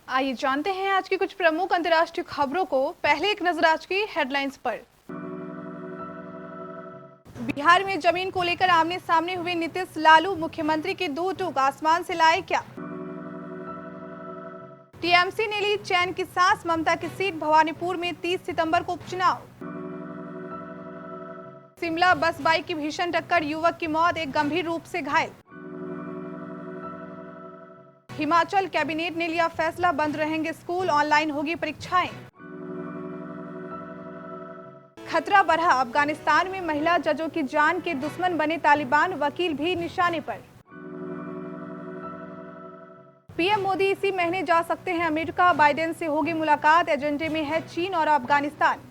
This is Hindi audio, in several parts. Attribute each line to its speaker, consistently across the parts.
Speaker 1: आइए जानते हैं आज की कुछ प्रमुख अंतर्राष्ट्रीय खबरों को। पहले एक नजर आज की हेडलाइंस पर। बिहार में जमीन को लेकर आमने सामने हुए नीतीश लालू, मुख्यमंत्री के दो टूक आसमान से लाए क्या। टीएमसी ने ली चैन की सांस, ममता की सीट भवानीपुर में 30 सितंबर को उपचुनाव। शिमला बस बाइक की भीषण टक्कर, युवक की मौत, एक गंभीर रूप से घायल। हिमाचल कैबिनेट ने लिया फैसला, बंद रहेंगे स्कूल, ऑनलाइन होगी परीक्षाएं। खतरा बढ़ा, अफगानिस्तान में महिला जजों की जान के दुश्मन बने तालिबान, वकील भी निशाने पर। पीएम मोदी इसी महीने जा सकते हैं अमेरिका, बाइडेन से होगी मुलाकात, एजेंडे में है चीन और अफगानिस्तान।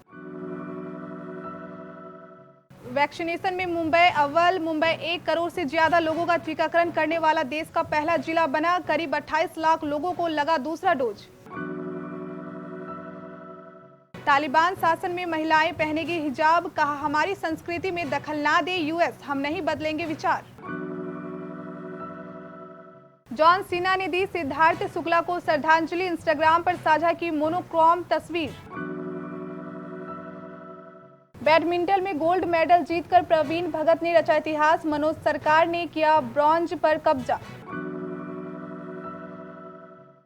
Speaker 1: वैक्सीनेशन में मुंबई अव्वल, मुंबई 1 करोड़ से ज्यादा लोगों का टीकाकरण करने वाला देश का पहला जिला बना, करीब 28 लाख लोगों को लगा दूसरा डोज। तालिबान शासन में महिलाएं पहनेगी हिजाब, कहा हमारी संस्कृति में दखल ना दे यूएस, हम नहीं बदलेंगे विचार। जॉन सीना ने दी सिद्धार्थ शुक्ला को श्रद्धांजलि, इंस्टाग्राम पर साझा की मोनोक्रोम तस्वीर। बैडमिंटन में गोल्ड मेडल जीतकर प्रवीण भगत ने रचा इतिहास, मनोज सरकार ने किया ब्रॉन्ज पर कब्जा।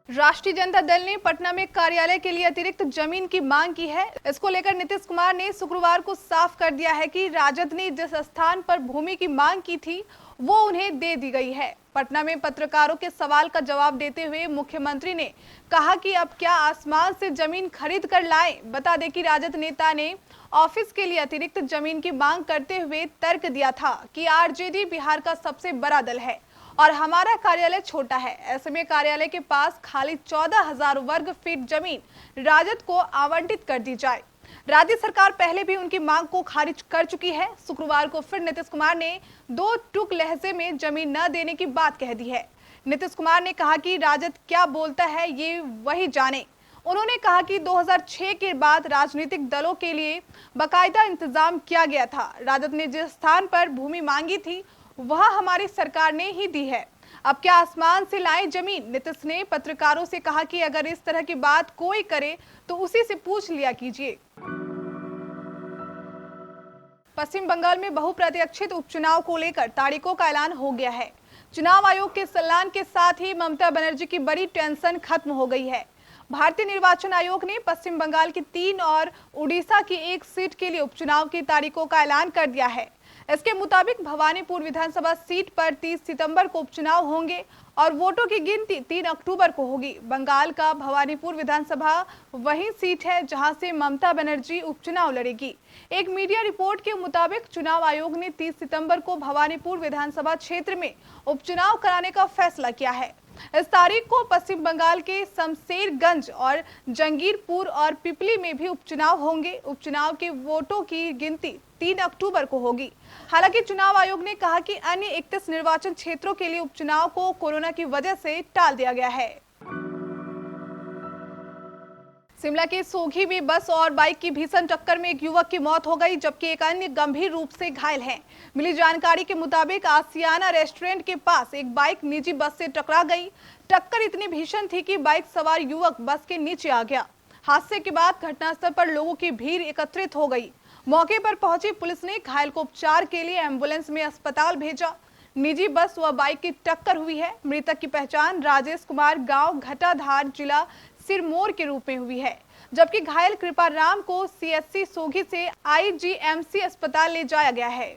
Speaker 1: राष्ट्रीय जनता दल ने पटना में कार्यालय के लिए अतिरिक्त जमीन की मांग की है। इसको लेकर नीतीश कुमार ने शुक्रवार को साफ कर दिया है कि राजद ने जिस स्थान पर भूमि की मांग की थी वो उन्हें दे दी गई है। पटना में पत्रकारों के सवाल का जवाब देते हुए मुख्यमंत्री ने कहा कि अब क्या आसमान से जमीन खरीद कर लाए। बता दें कि राजद नेता ने ऑफिस के लिए अतिरिक्त जमीन की मांग करते हुए तर्क दिया था कि आरजेडी बिहार का सबसे बड़ा दल है और हमारा कार्यालय छोटा है, ऐसे में कार्यालय के पास खाली 14,000 वर्ग फीट जमीन राजद को आवंटित कर दी जाए। राज्य सरकार पहले भी उनकी मांग को खारिज कर चुकी है। शुक्रवार को फिर नीतीश कुमार ने दो टूक लहजे में जमीन न देने की बात कह दी है। नीतीश कुमार ने कहा कि राजद क्या बोलता है ये वही जाने। उन्होंने कहा कि 2006 के बाद राजनीतिक दलों के लिए बाकायदा इंतजाम किया गया था। राजद ने जिस स्थान पर भूमि मांगी थी वह हमारी सरकार ने ही दी है, अब क्या आसमान से लाए जमीन। नीतीश ने पत्रकारों से कहा कि अगर इस तरह की बात कोई करे तो उसी से पूछ लिया कीजिए। पश्चिम बंगाल में बहुप्रतीक्षित उपचुनाव को लेकर तारीखों का ऐलान हो गया है। चुनाव आयोग के संज्ञान के साथ ही ममता बनर्जी की बड़ी टेंशन खत्म हो गई है। भारतीय निर्वाचन आयोग ने पश्चिम बंगाल की 3 और उड़ीसा की 1 सीट के लिए उपचुनाव की तारीखों का ऐलान कर दिया है। इसके मुताबिक भवानीपुर विधानसभा सीट पर 30 सितंबर को उपचुनाव होंगे और वोटों की गिनती 3 अक्टूबर को होगी। बंगाल का भवानीपुर विधानसभा वही सीट है जहां से ममता बनर्जी उपचुनाव लड़ेगी। एक मीडिया रिपोर्ट के मुताबिक चुनाव आयोग ने 30 सितंबर को भवानीपुर विधानसभा क्षेत्र में उपचुनाव कराने का फैसला किया है। इस तारीख को पश्चिम बंगाल के शमशेरगंज और जंगीरपुर और पिपली में भी उपचुनाव होंगे। उपचुनाव के वोटों की गिनती 3 अक्टूबर को होगी। हालांकि चुनाव आयोग ने कहा कि अन्य 31 निर्वाचन क्षेत्रों के लिए उपचुनाव को कोरोना की वजह से टाल दिया गया है। शिमला के सोगी में बस और बाइक की भीषण टक्कर में एक युवक की मौत हो गई, जबकि एक अन्य गंभीर रूप से घायल है। मिली जानकारी के मुताबिक आसियाना रेस्टोरेंट के पास एक बाइक निजी बस से टकरा गई। टक्कर इतनी भीषण थी कि बाइक सवार युवक बस के नीचे आ गया। हादसे के बाद घटनास्थल पर लोगों की भीड़ एकत्रित हो गई। मौके पर पहुंची पुलिस ने घायल को उपचार के लिए एम्बुलेंस में अस्पताल भेजा। निजी बस व बाइक की टक्कर हुई है। मृतक की पहचान राजेश कुमार, गांव घटाधार, जिला सिरमौर के रूप में हुई है, जबकि घायल कृपाराम को सीएससी सोगी से आईजीएमसी अस्पताल ले जाया गया है।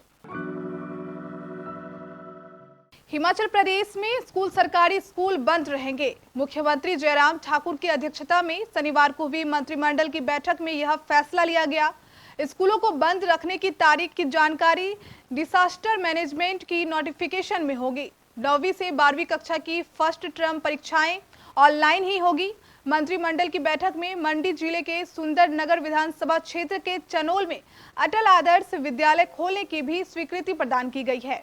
Speaker 1: हिमाचल प्रदेश में सरकारी स्कूल बंद रहेंगे। मुख्यमंत्री जयराम ठाकुर की अध्यक्षता में शनिवार को हुई मंत्रिमंडल की बैठक में यह फैसला लिया गया। स्कूलों को बंद रखने की तारीख की जानकारी डिजास्टर मैनेजमेंट की नोटिफिकेशन में होगी। 9वीं से 12वीं कक्षा की फर्स्ट टर्म परीक्षाएं ऑनलाइन ही होगी। मंत्रिमंडल की बैठक में मंडी जिले के सुंदरनगर विधानसभा क्षेत्र के चनोल में अटल आदर्श विद्यालय खोलने की भी स्वीकृति प्रदान की गई है।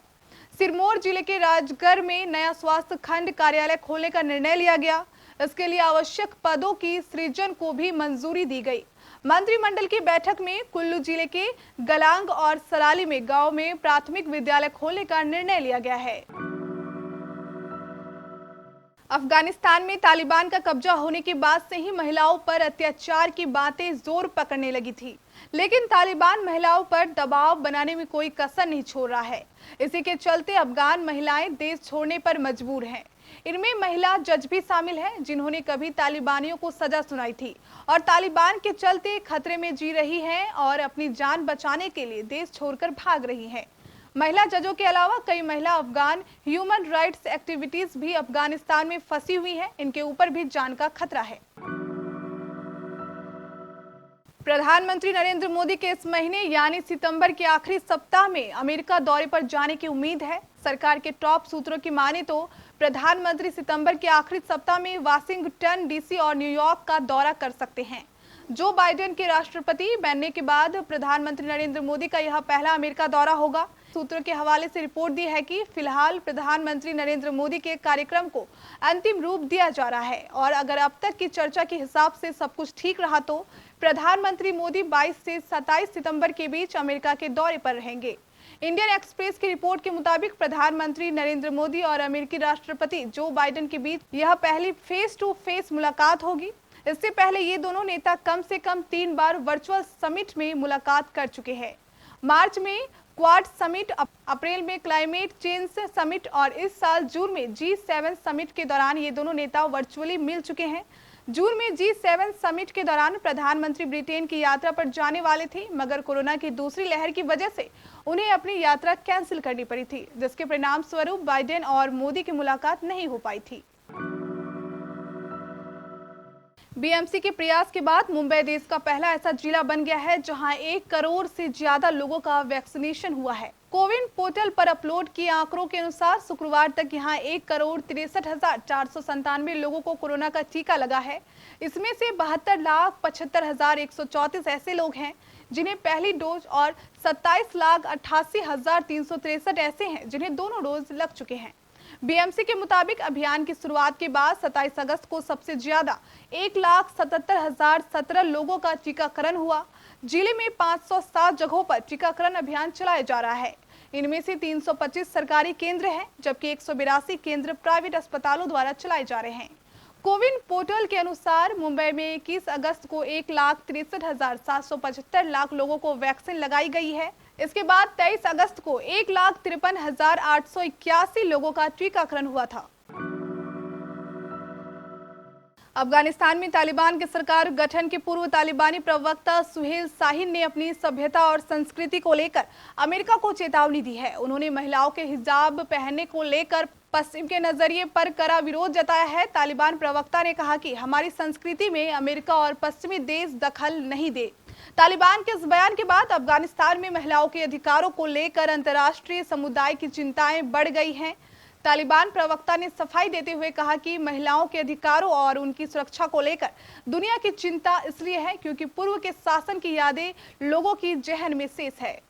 Speaker 1: सिरमौर जिले के राजगढ़ में नया स्वास्थ्य खंड कार्यालय खोलने का निर्णय लिया गया। इसके लिए आवश्यक पदों की सृजन को भी मंजूरी दी गई। मंत्रिमंडल की बैठक में कुल्लू जिले के गलांग और सराली में गांव में प्राथमिक विद्यालय खोलने का निर्णय लिया गया है। अफगानिस्तान में तालिबान का कब्जा होने के बाद से ही महिलाओं पर अत्याचार की बातें जोर पकड़ने लगी थी, लेकिन तालिबान महिलाओं पर दबाव बनाने में कोई कसर नहीं छोड़ रहा है। इसी के चलते अफगान महिलाएं देश छोड़ने पर मजबूर हैं। इनमें महिला जज भी शामिल हैं, जिन्होंने कभी तालिबानियों को सजा सुनाई थी और तालिबान के चलते खतरे में जी रही हैं और अपनी जान बचाने के लिए देश छोड़कर भाग रही हैं। महिला जजों के अलावा कई महिला अफगान ह्यूमन राइट्स एक्टिविटीज भी अफगानिस्तान में फंसी हुई हैं। इनके ऊपर भी जान का खतरा है। प्रधानमंत्री नरेंद्र मोदी के इस महीने यानी सितंबर के आखिरी सप्ताह में अमेरिका दौरे पर जाने की उम्मीद है। सरकार के टॉप सूत्रों की माने तो प्रधानमंत्री सितंबर के आखिरी सप्ताह में वाशिंगटन डीसी और न्यूयॉर्क का दौरा कर सकते हैं। जो बाइडेन के राष्ट्रपति बनने के बाद प्रधानमंत्री नरेंद्र मोदी का यह पहला अमेरिका दौरा होगा। सूत्रों के हवाले से रिपोर्ट दी है कि फिलहाल प्रधानमंत्री नरेंद्र मोदी के कार्यक्रम को अंतिम रूप दिया जा रहा है और अगर अब तक की चर्चा के हिसाब से सब कुछ ठीक रहा तो प्रधानमंत्री मोदी 22 से 27 सितंबर के बीच अमेरिका के दौरे पर रहेंगे। इंडियन एक्सप्रेस की रिपोर्ट के मुताबिक प्रधानमंत्री नरेंद्र मोदी और अमेरिकी राष्ट्रपति जो बाइडेन के बीच यह पहली फेस टू फेस मुलाकात होगी। इससे पहले ये दोनों नेता कम से कम 3 बार वर्चुअल समिट में मुलाकात कर चुके हैं। मार्च में क्वाड समिट, अप्रैल में क्लाइमेट चेंज समिट और इस साल जून में G7 समिट के दौरान ये दोनों नेता वर्चुअली मिल चुके हैं। जून में G7 समिट के दौरान प्रधानमंत्री ब्रिटेन की यात्रा पर जाने वाले थे, मगर कोरोना की दूसरी लहर की वजह से उन्हें अपनी यात्रा कैंसिल करनी पड़ी थी, जिसके परिणाम स्वरूप बाइडेन और मोदी की मुलाकात नहीं हो पाई थी। बीएमसी के प्रयास के बाद मुंबई देश का पहला ऐसा जिला बन गया है जहां 1 करोड़ से ज्यादा लोगों का वैक्सीनेशन हुआ है। कोविन पोर्टल पर अपलोड किए आंकड़ों के अनुसार शुक्रवार तक यहां 1,63,497 लोगों को कोरोना का टीका लगा है। इसमें से 72,75,134 ऐसे लोग हैं जिन्हें पहली डोज और 27,88,363 ऐसे हैं जिन्हें दोनों डोज लग चुके हैं। बीएमसी के मुताबिक अभियान की शुरुआत के बाद 27 अगस्त को सबसे ज्यादा 1,77,017 लोगों का टीकाकरण हुआ। जिले में 507 जगहों पर टीकाकरण अभियान चलाया जा रहा है। इनमें से 325 सरकारी केंद्र हैं, जबकि 182 केंद्र प्राइवेट अस्पतालों द्वारा चलाए जा रहे हैं। कोविन पोर्टल के अनुसार मुंबई में 21 अगस्त को 1,63,775 लोगों को वैक्सीन लगाई गई है। इसके बाद 23 अगस्त को 1,53,881 लोगों का टीकाकरण हुआ था। अफगानिस्तान में तालिबान की सरकार गठन के पूर्व तालिबानी प्रवक्ता सुहेल शाहीन ने अपनी सभ्यता और संस्कृति को लेकर अमेरिका को चेतावनी दी है। उन्होंने महिलाओं के हिजाब पहनने को लेकर पश्चिम के नजरिए पर कड़ा विरोध जताया है। तालिबान प्रवक्ता ने कहा कि हमारी संस्कृति में अमेरिका और पश्चिमी देश दखल नहीं दे। तालिबान के इस बयान के बाद अफगानिस्तान में महिलाओं के अधिकारों को लेकर अंतर्राष्ट्रीय समुदाय की चिंताएं बढ़ गई हैं। तालिबान प्रवक्ता ने सफाई देते हुए कहा कि महिलाओं के अधिकारों और उनकी सुरक्षा को लेकर दुनिया की चिंता इसलिए है क्योंकि पूर्व के शासन की यादें लोगों की जहन में शेष है।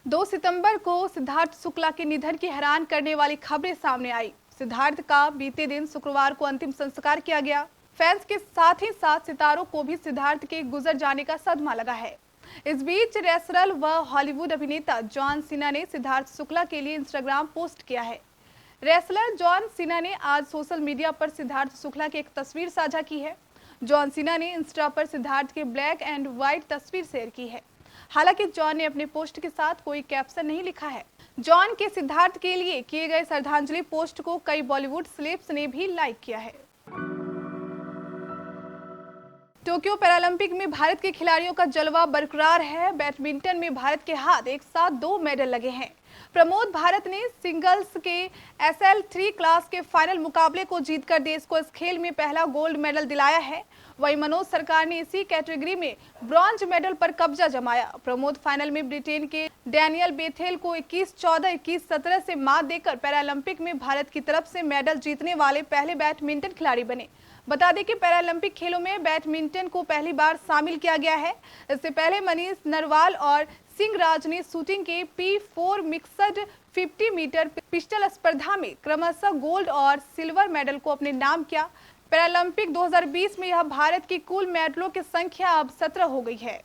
Speaker 1: 2 सितंबर को सिद्धार्थ शुक्ला के निधन की हैरान करने वाली खबरें सामने आई। सिद्धार्थ का बीते दिन शुक्रवार को अंतिम संस्कार किया गया। फैंस के साथ ही साथ सितारों को भी सिद्धार्थ के गुजर जाने का सदमा लगा है। इस बीच रेसलर व हॉलीवुड अभिनेता जॉन सीना ने सिद्धार्थ शुक्ला के लिए इंस्टाग्राम पोस्ट किया है। रेसलर जॉन सीना ने आज सोशल मीडिया पर सिद्धार्थ शुक्ला की एक तस्वीर साझा की है। जॉन सीना ने इंस्टा पर सिद्धार्थ की ब्लैक एंड व्हाइट तस्वीर शेयर की है। हालांकि जॉन ने अपने पोस्ट के साथ कोई कैप्शन नहीं लिखा है। जॉन के सिद्धार्थ के लिए किए गए श्रद्धांजलि पोस्ट को कई बॉलीवुड सेलेब्स ने भी लाइक किया है। टोक्यो पैरालंपिक में भारत के खिलाड़ियों का जलवा बरकरार है। बैडमिंटन में भारत के हाथ एक साथ 2 मेडल लगे हैं। प्रमोद भारत ने सिंगल्स के SL3 क्लास के फाइनल मुकाबले को जीतकर देश को इस खेल में पहला गोल्ड मेडल दिलाया है। वहीं मनोज सरकार ने इसी कैटेगरी में ब्रॉन्ज मेडल पर कब्जा जमाया। प्रमोद फाइनल में ब्रिटेन के डैनियल बेथेल को 21-14, 21-17 से मात देकर पैरालंपिक में भारत की तरफ से मेडल जीतने वाले पहले बैडमिंटन खिलाड़ी बने। बता दें कि पैरालंपिक खेलों में बैडमिंटन को पहली बार शामिल किया गया है। इससे पहले मनीष नरवाल और सिंह राज ने शूटिंग के P4 मिक्सड 50 मीटर पिस्टल स्पर्धा में क्रमशः गोल्ड और सिल्वर मेडल को अपने नाम किया। पैरालंपिक 2020 में यह भारत की कुल मेडलों की संख्या अब 17 हो गई है।